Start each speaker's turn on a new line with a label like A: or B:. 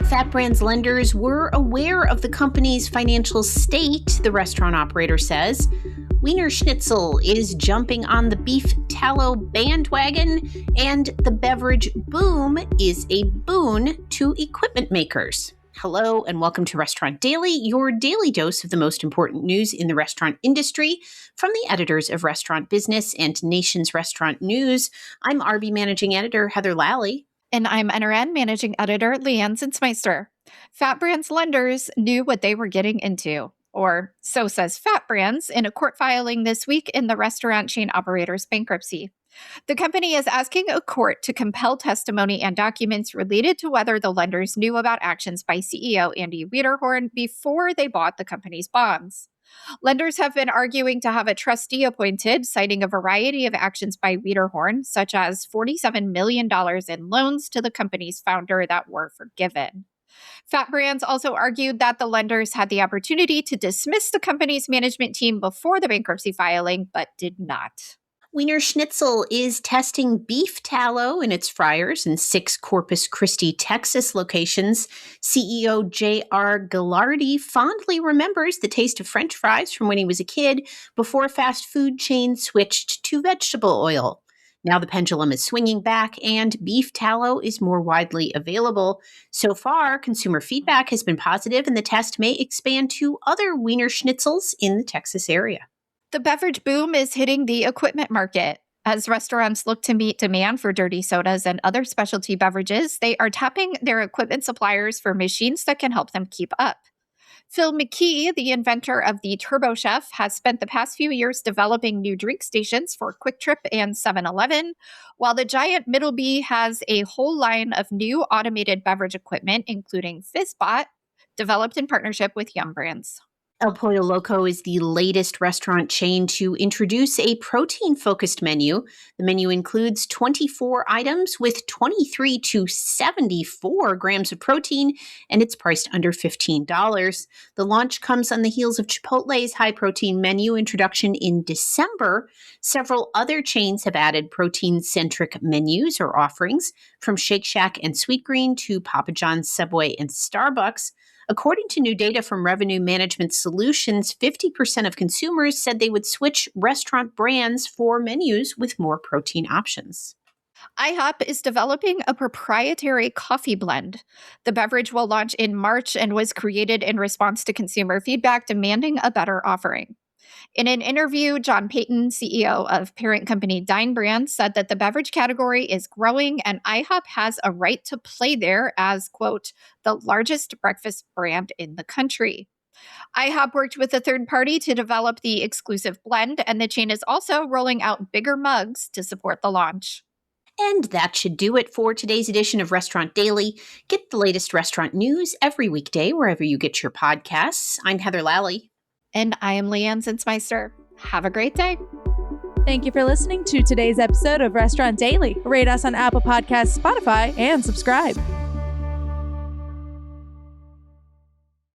A: Fat Brand's lenders were aware of the company's financial state, the restaurant operator says. Wienerschnitzel is jumping on the beef tallow bandwagon, and the beverage boom is a boon to equipment makers. Hello, and welcome to Restaurant Daily, your daily dose of the most important news in the restaurant industry from the editors of Restaurant Business and Nation's Restaurant News. I'm RB Managing Editor Heather Lally.
B: And I'm NRN Managing Editor Leanne Zinsmeister. Fat Brand's lenders knew what they were getting into, or so says Fat Brands in a court filing this week in the restaurant chain operator's bankruptcy. The company is asking a court to compel testimony and documents related to whether the lenders knew about actions by CEO Andy Wiederhorn before they bought the company's bonds. Lenders have been arguing to have a trustee appointed, citing a variety of actions by Wiederhorn, such as $47 million in loans to the company's founder that were forgiven. Fat Brands also argued that the lenders had the opportunity to dismiss the company's management team before the bankruptcy filing, but did not.
A: Wienerschnitzel is testing beef tallow in its fryers in 6 Corpus Christi, Texas locations. CEO J.R. Ghilardi fondly remembers the taste of French fries from when he was a kid before fast food chains switched to vegetable oil. Now the pendulum is swinging back and beef tallow is more widely available. So far, consumer feedback has been positive and the test may expand to other Wienerschnitzels in the Texas area.
B: The beverage boom is hitting the equipment market. As restaurants look to meet demand for dirty sodas and other specialty beverages, they are tapping their equipment suppliers for machines that can help them keep up. Phil McKee, the inventor of the Turbo Chef, has spent the past few years developing new drink stations for Quick Trip and 7-Eleven, while the giant Middleby has a whole line of new automated beverage equipment, including FizzBot, developed in partnership with Yum Brands.
A: El Pollo Loco is the latest restaurant chain to introduce a protein-focused menu. The menu includes 24 items with 23 to 74 grams of protein, and it's priced under $15. The launch comes on the heels of Chipotle's high-protein menu introduction in December. Several other chains have added protein-centric menus or offerings, from Shake Shack and Sweetgreen to Papa John's, Subway, and Starbucks. According to new data from Revenue Management Solutions, 50% of consumers said they would switch restaurant brands for menus with more protein options.
B: IHOP is developing a proprietary coffee blend. The beverage will launch in March and was created in response to consumer feedback demanding a better offering. In an interview, John Payton, CEO of parent company Dine Brands, said that the beverage category is growing and IHOP has a right to play there as, quote, the largest breakfast brand in the country. IHOP worked with a third party to develop the exclusive blend, and the chain is also rolling out bigger mugs to support the launch.
A: And that should do it for today's edition of Restaurant Daily. Get the latest restaurant news every weekday wherever you get your podcasts. I'm Heather Lally.
B: And I am Leanne Zinsmeister. Have a great day.
C: Thank you for listening to today's episode of Restaurant Daily. Rate us on Apple Podcasts, Spotify, and subscribe.